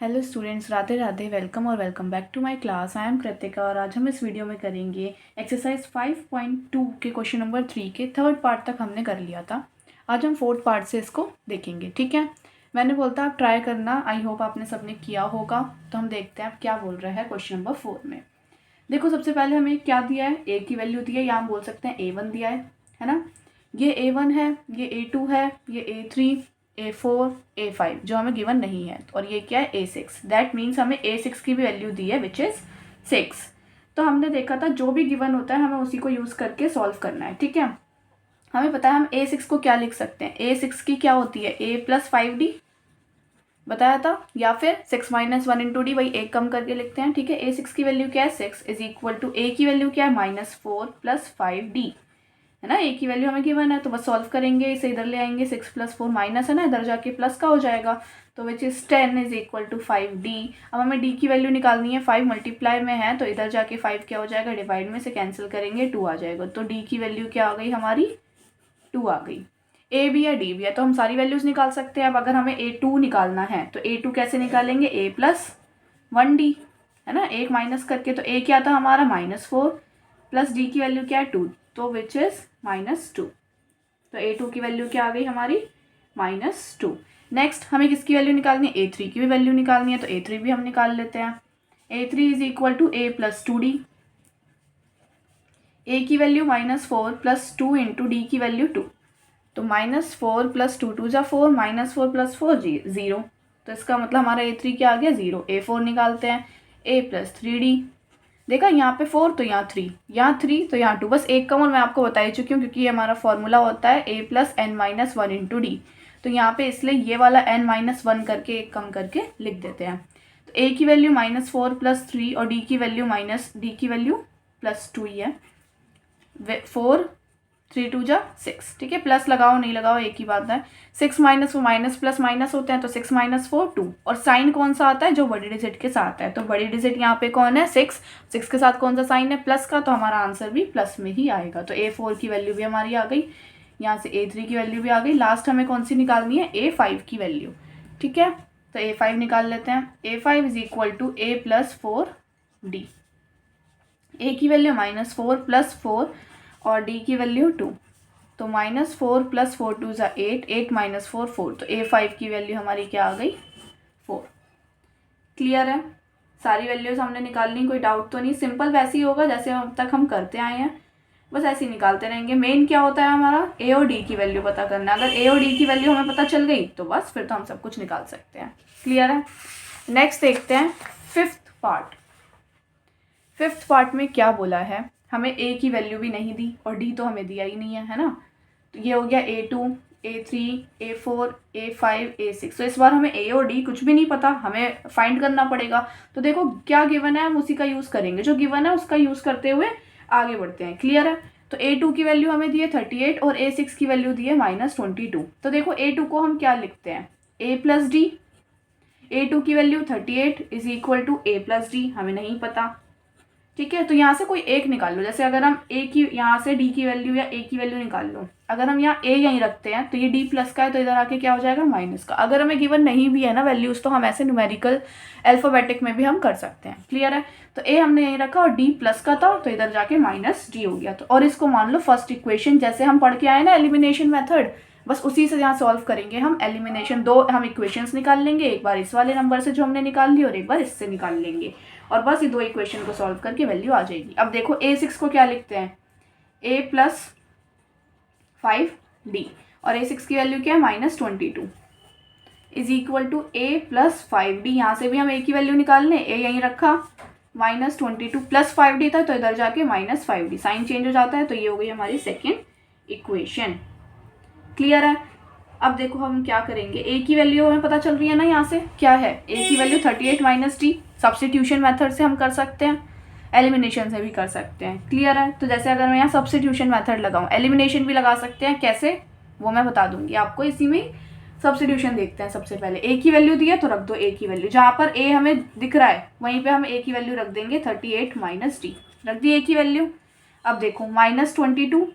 Hello students, Radhe Radhe. Welcome और welcome back to my class. I am Kritika और आज हम इस वीडियो में करेंगे एक्सरसाइज 5.2 के क्वेश्चन नंबर 3 के थर्ड पार्ट तक हमने कर लिया था। आज हम फोर्थ पार्ट से इसको देखेंगे, ठीक है। मैंने बोलता आप ट्राई करना, आई होप आपने सबने किया होगा। तो हम देखते हैं आप क्या बोल रहे हैं क्वेश्चन नंबर 4 में। देखो, सबसे पहले हमें क्या दिया है, ए की वैल्यू दी है, या हम बोल सकते हैं A1 दिया है ना। ये A1 है, ये A2 है, ये A3, A4, A5 जो हमें गिवन नहीं है, और ये क्या है A6। दैट मीन्स हमें A6 की भी वैल्यू दी है विच इज़ 6। तो हमने देखा था जो भी गिवन होता है हमें उसी को यूज़ करके सॉल्व करना है, ठीक है। हमें पता है हम A6 को क्या लिख सकते हैं। A6 की क्या होती है, A + 5D बताया था, या फिर 6 - 1 × D, वही एक कम करके लिखते हैं, ठीक है। A6 की वैल्यू क्या है 6 = A की वैल्यू क्या है -4 + 5D, है ना। ए की वैल्यू हमें गिवन है तो बस सॉल्व करेंगे, इसे इधर ले आएंगे। 6 + 4 माइनस है ना, इधर जाके प्लस का हो जाएगा, तो विच इज 10 = 5D। अब हमें डी की वैल्यू निकालनी है, 5 मल्टीप्लाई में है तो इधर जाके 5 क्या हो जाएगा, डिवाइड में से कैंसिल करेंगे 2 आ जाएगा। तो डी की वैल्यू क्या आ गई हमारी, 2 आ गई। ए भी है डी भी है तो हम सारी वैल्यूज निकाल सकते हैं। अब अगर हमें A2 निकालना है तो A2 कैसे निकालेंगे, A + 1D, है ना। एक माइनस करके, तो A क्या था हमारा -4 प्लस डी की वैल्यू क्या है 2, तो विच इज -2। तो A2 की वैल्यू क्या आ गई हमारी, -2। नेक्स्ट हमें किसकी वैल्यू निकालनी है, A3 की भी वैल्यू निकालनी है, तो A3 भी हम निकाल लेते हैं। A3 = A + 2D। A की वैल्यू -4 + 2 × D की वैल्यू 2, तो -4 + 2 = 4, -4 + 4 0। तो इसका मतलब हमारा A3 क्या आ गया 0। A4 निकालते हैं, A + 3D। देखा, यहाँ पे 4 तो यहाँ 3, यहाँ 3 तो यहाँ 2, बस एक कम, और मैं आपको बता ही चुकी हूँ क्योंकि ये हमारा फॉर्मूला होता है A + n - 1 × D। तो यहाँ पे इसलिए ये वाला n - 1 करके एक कम करके लिख देते हैं। तो A की वैल्यू -4 + 3 और D की वैल्यू +2 ही है। 4 3 × 2 = 6, ठीक है। प्लस लगाओ नहीं लगाओ एक ही बात है। 6 - माइनस प्लस माइनस होते हैं, तो 6 - 4 2, और साइन कौन सा आता है, जो बड़ी डिजिट के साथ है। तो बड़ी डिजिट यहाँ पे कौन है 6 के साथ कौन सा साइन है, प्लस का, तो हमारा आंसर भी प्लस में ही आएगा। तो A4 की वैल्यू भी हमारी आ गई, यहाँ से A3 की वैल्यू भी आ गई। लास्ट हमें कौन सी निकालनी है, A5 की वैल्यू, ठीक है। तो A5 निकाल लेते हैं। A5 = A + 4D। A की वैल्यू -4 + 4 और D की वैल्यू 2, तो -4 + 4 2 = 8, 8 - 4 4, तो A5 की वैल्यू हमारी क्या आ गई 4। क्लियर है, सारी वैल्यूज हमने निकालनी, कोई डाउट तो नहीं। सिंपल वैसे ही होगा जैसे अब तक हम करते आए हैं, बस ऐसे ही निकालते रहेंगे। मेन क्या होता है हमारा, A और D की वैल्यू पता करना। अगर A और D की वैल्यू हमें पता चल गई तो बस फिर तो हम सब कुछ निकाल सकते हैं। क्लियर है। नेक्स्ट देखते हैं फिफ्थ पार्ट। फिफ्थ पार्ट में क्या बोला है, हमें A की वैल्यू भी नहीं दी और D तो हमें दिया ही नहीं है, है ना। तो ये हो गया A2, A3, A4, A5, A6। तो इस बार हमें A और D कुछ भी नहीं पता, हमें फाइंड करना पड़ेगा। तो देखो क्या गिवन है हम उसी का यूज़ करेंगे, जो गिवन है उसका यूज़ करते हुए आगे बढ़ते हैं। क्लियर है। तो A2 की वैल्यू हमें दी है 38 और A6 की वैल्यू दी है -22। तो देखो A2 को हम क्या लिखते हैं, A + D। A2 की वैल्यू 38 = A + D, हमें नहीं पता, ठीक है। तो यहाँ से कोई एक निकाल लो, जैसे अगर हम A की, यहाँ से D की वैल्यू या A की वैल्यू निकाल लो। अगर हम यहाँ A यहीं रखते हैं तो ये D प्लस का है, तो इधर आके क्या हो जाएगा माइनस का। अगर हमें गिवन नहीं भी है ना वैल्यूज, तो हम ऐसे न्यूमेरिकल अल्फाबेटिक में भी हम कर सकते हैं। क्लियर है। तो A हमने यहीं रखा और D प्लस का था, तो इधर जाके -D हो गया। तो और इसको मान लो फर्स्ट इक्वेशन, जैसे हम पढ़ के आए ना एलिमिनेशन मेथड, बस उसी से यहाँ सॉल्व करेंगे हम एलिमिनेशन। दो हम इक्वेशंस निकाल लेंगे, एक बार इस वाले नंबर से जो हमने निकाल ली और एक बार इससे निकाल लेंगे, और बस ये दो इक्वेशन को सॉल्व करके वैल्यू आ जाएगी। अब देखो A6 को क्या लिखते हैं, A + 5D, और A6 की वैल्यू क्या है -22 = A + 5D। यहाँ से भी हम A की वैल्यू निकाल लें, A यहीं रखा, -22 + 5D था, तो इधर जाके -5D, साइन चेंज हो जाता है, तो ये हो गई हमारी सेकेंड इक्वेशन। क्लियर है। अब देखो हम क्या करेंगे, A की वैल्यू हमें पता चल रही है ना, यहाँ से क्या है, A की वैल्यू 38 - D। सब्स्टिट्यूशन मेथड से हम कर सकते हैं, एलिमिनेशन से भी कर सकते हैं। क्लियर है। तो जैसे अगर मैं यहाँ सब्स्टिट्यूशन मेथड लगाऊं, एलिमिनेशन भी लगा सकते हैं, कैसे वो मैं बता दूंगी आपको। इसी में सब्स्टिट्यूशन देखते हैं। सबसे पहले A की वैल्यू दी है तो रख दो A की वैल्यू, जहाँ पर A हमें दिख रहा है वहीं पे हम A की वैल्यू रख देंगे 38 - D, रख दी A की वैल्यू। अब देखो -22,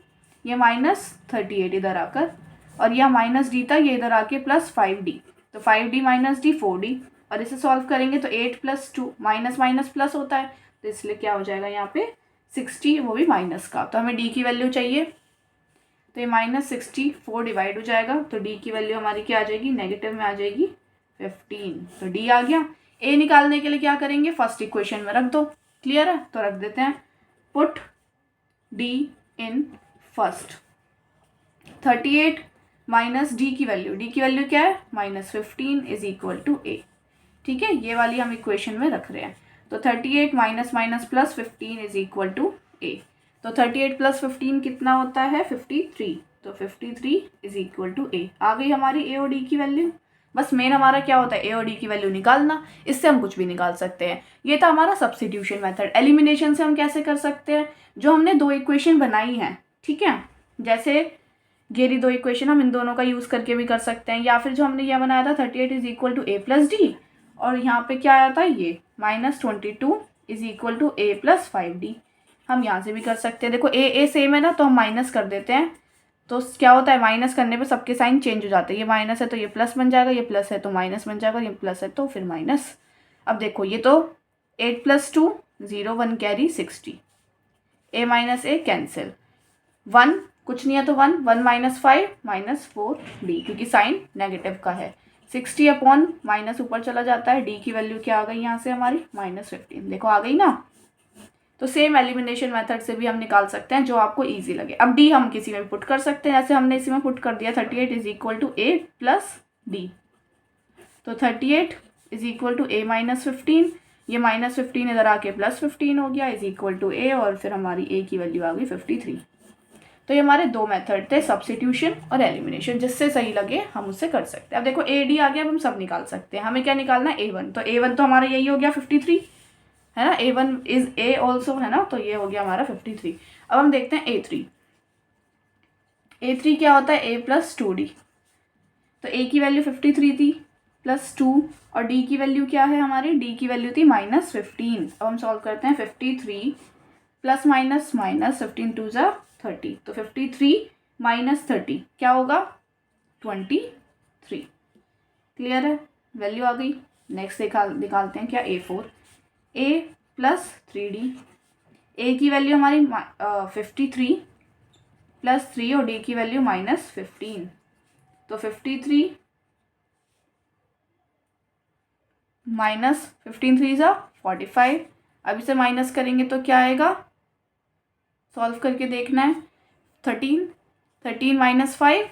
ये -38 इधर आकर, और यह -D था, ये इधर आके +5D, तो 5D - D 4D, और इसे सॉल्व करेंगे तो 8 + 2 माइनस माइनस प्लस होता है, तो इसलिए क्या हो जाएगा यहाँ पे 60, वो भी माइनस का। तो हमें डी की वैल्यू चाहिए, तो ये -64 डिवाइड हो जाएगा, तो डी की वैल्यू हमारी क्या आ जाएगी, नेगेटिव में आ जाएगी 15। तो डी आ गया। ए निकालने के लिए क्या करेंगे, फर्स्ट इक्वेशन में रख दो। क्लियर है, तो रख देते हैं, put D in first. 38 minus D की वैल्यू क्या है, -15 इज इक्वल टू ए। ठीक है, ये वाली हम इक्वेशन में रख रहे हैं। तो 38 minus minus plus 15 is equal to A. तो 38 + 15 कितना होता है, 53। तो 53 इज इक्वल टू ए। आ गई हमारी ए और डी की वैल्यू। बस मेन हमारा क्या होता है, ए और डी की वैल्यू निकालना। इससे हम कुछ भी निकाल सकते हैं। ये था हमारा सब्स्टिट्यूशन मेथड। एलिमिनेशन से हम कैसे कर सकते हैं, जो हमने दो इक्वेशन बनाई हैं, ठीक है, जैसे ये 2 इक्वेशन हम इन दोनों का यूज़ करके भी कर सकते हैं, या फिर जो हमने यह बनाया था 38 is equal to A plus D, और यहाँ पे क्या आया था ये -22 is equal to A plus 5d। हम यहाँ से भी कर सकते हैं। देखो ए सेम है ना, तो हम माइनस कर देते हैं, तो क्या होता है, माइनस करने पे सबके साइन चेंज हो जाते हैं। ये माइनस है तो ये प्लस बन जाएगा, ये प्लस है तो माइनस बन जाएगा, ये प्लस है तो फिर माइनस। अब देखो ये तो 8 + 2 0 1 कैरी 60, a - a कैंसिल, 1 कुछ नहीं है तो 1 1 - 5 -4d, क्योंकि साइन नेगेटिव का है। 60 अपॉन माइनस ऊपर चला जाता है, डी की वैल्यू क्या आ गई यहाँ से हमारी -15। देखो आ गई ना। तो सेम एलिमिनेशन मेथड से भी हम निकाल सकते हैं, जो आपको इजी लगे। अब डी हम किसी में भी पुट कर सकते हैं, जैसे हमने इसी में पुट कर दिया 38 is equal to A plus D. तो 38 इज इक्वल टू ए -15, ये -15 इधर आके +15 हो गया, इज इक्वल टू ए, और फिर हमारी ए की वैल्यू आ गई 53। तो ये हमारे 2 मेथड थे, सब्स्टिट्यूशन और एलिमिनेशन। जिससे सही लगे हम उससे कर सकते हैं। अब देखो ए डी आ गया, अब हम सब निकाल सकते हैं। हमें क्या निकालना है, A1। तो A1 तो हमारा यही हो गया 53, है ना, A1 इज A ऑल्सो, है ना, तो ये हो गया हमारा 53। अब हम देखते हैं A3। A3 क्या होता है, A + 2d। तो A की वैल्यू 53 थी +2, और D की वैल्यू क्या है हमारी, D की वैल्यू थी -15। अब हम सॉल्व करते हैं, 53 प्लस माइनस माइनस 15 2 ज़ा 30, तो 53 - 30 क्या होगा, 23। क्लियर है, वैल्यू आ गई। नेक्स्ट निकालते हैं क्या, A4। A + 3d, A की वैल्यू हमारी 53 + 3, और D की वैल्यू -15। तो 53 - 15 3 ज़ा 45। अब इसे माइनस करेंगे तो क्या आएगा, सॉल्व करके देखना है। 13 -5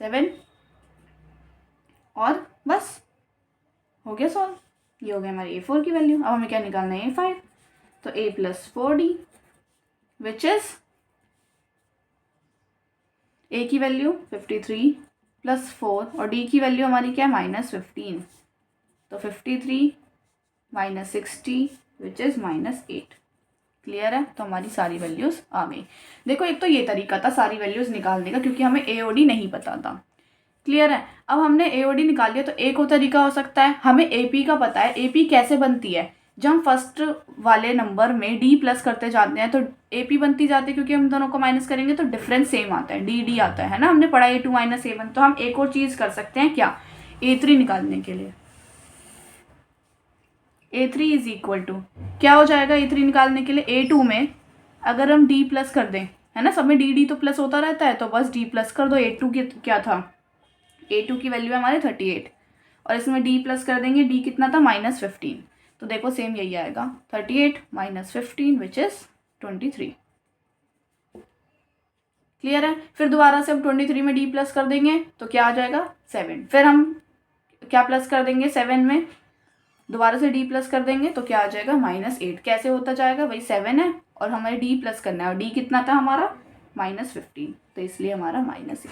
7, और बस हो गया सॉल्व। ये हो गया हमारी A4 की वैल्यू। अब हमें क्या निकालना है, A5। तो A + 4d which is, A की वैल्यू 53 + 4, और D की वैल्यू हमारी क्या है, -15। तो 53 - 60 विच इज़ -8। क्लियर है, तो हमारी सारी वैल्यूज़ आ गई। देखो एक तो ये तरीका था सारी वैल्यूज़ निकालने का, क्योंकि हमें AOD नहीं पता था। क्लियर है, अब हमने AOD निकाल लिया, तो एक और तरीका हो सकता है, हमें AP का पता है। AP कैसे बनती है, जब हम फर्स्ट वाले नंबर में D प्लस करते जाते हैं तो AP बनती जाती है, क्योंकि हम दोनों को माइनस करेंगे तो डिफरेंस सेम आता है, DD आता है ना, हमने पढ़ा A2 - A1। तो हम एक और चीज़ कर सकते हैं क्या, A3 निकालने के लिए। A3 इज इक्वल टू क्या हो जाएगा, A3 निकालने के लिए A2 में अगर हम D प्लस कर दें, है ना, सब में D तो प्लस होता रहता है, तो बस D प्लस कर दो। A2 की क्या था, A2 की वैल्यू है हमारे 38, और इसमें D प्लस कर देंगे, D कितना था, -15। तो देखो सेम यही आएगा, 38 - 15 विच इज़ 23। क्लियर है, फिर दोबारा से हम 23 में D प्लस कर देंगे तो क्या आ जाएगा, 7। फिर हम क्या प्लस कर देंगे, 7 में दोबारा से D प्लस कर देंगे तो क्या आ जाएगा, -8। कैसे होता जाएगा, भाई 7 है और हमें D प्लस करना है, और D कितना था हमारा, -15, तो इसलिए हमारा -8।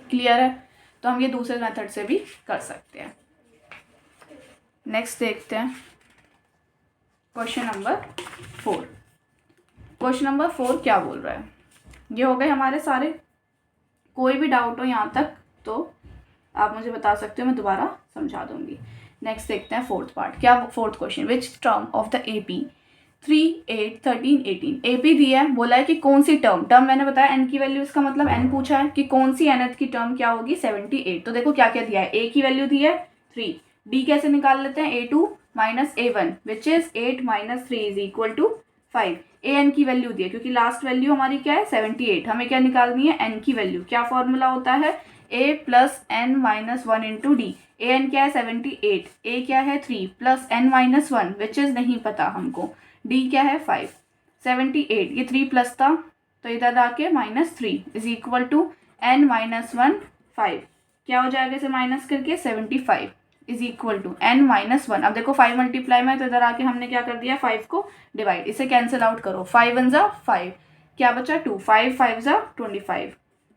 क्लियर है, तो हम ये दूसरे मेथड से भी कर सकते हैं। नेक्स्ट देखते हैं क्वेश्चन नंबर 4। क्वेश्चन नंबर 4 क्या बोल रहा है, ये हो गए हमारे सारे। कोई भी डाउट हो यहाँ तक तो आप मुझे बता सकते हो, मैं दोबारा समझा दूंगी। नेक्स्ट देखते हैं 4th पार्ट। क्या 4th question, which term of the AP 3 8 13 18 AP दिया है, बोला है कि कौन सी टर्म मैंने बताया n की वैल्यू, इसका मतलब n पूछा है कि कौन सी nth की टर्म क्या होगी, 78। तो देखो क्या क्या दिया है, A की वैल्यू दी है 3। डी कैसे निकाल लेते हैं, A2 minus A1 which is 8 minus 3 is equal to 5। A N की वैल्यू दी है क्योंकि लास्ट वैल्यू हमारी क्या है 78, हमें क्या निकालनी है एन की वैल्यू। क्या फॉर्मूला होता है, A plus N minus 1 into D. A N क्या है 78, ए क्या है 3 plus N minus 1 which is नहीं पता हमको, डी क्या है 5। 78 ये 3 प्लस था तो इधर आके minus 3 is equal to N minus 1 5। क्या हो जाएगा इसे माइनस करके 75 is equal to N minus 1। अब देखो 5 मल्टीप्लाई में तो इधर आके हमने क्या कर दिया 5 को डिवाइड, इसे कैंसिल आउट करो, 5 1 जा 5, क्या बचा 2, 5 5 जा 25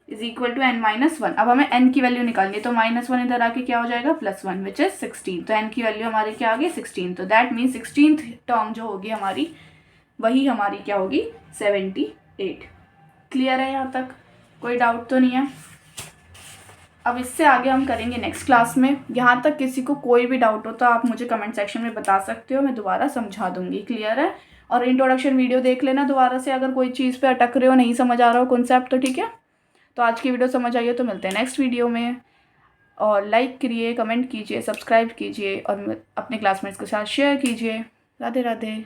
is equal to N minus 1। अब हमें एन की वैल्यू निकालनी है तो माइनस 1 इधर आके क्या हो जाएगा प्लस 1 विच इज 16। तो एन की वैल्यू हमारी क्या आ गई 16। तो दैट मीन 16th टर्म जो होगी हमारी वही हमारी क्या होगी 78। क्लियर है यहाँ तक, कोई डाउट तो नहीं है। अब इससे आगे हम करेंगे नेक्स्ट क्लास में। यहाँ तक किसी को कोई भी डाउट हो तो आप मुझे कमेंट सेक्शन में बता सकते हो, मैं दोबारा समझा दूंगी। क्लियर है, और इंट्रोडक्शन वीडियो देख लेना दोबारा से अगर कोई चीज़ पे अटक रहे हो, नहीं समझ आ रहा हो कॉन्सेप्ट तो ठीक है। तो आज की वीडियो समझ आई है तो मिलते हैं नेक्स्ट वीडियो में, और लाइक करिए, कमेंट कीजिए, सब्सक्राइब कीजिए और अपने क्लासमेट्स के साथ शेयर कीजिए। राधे राधे।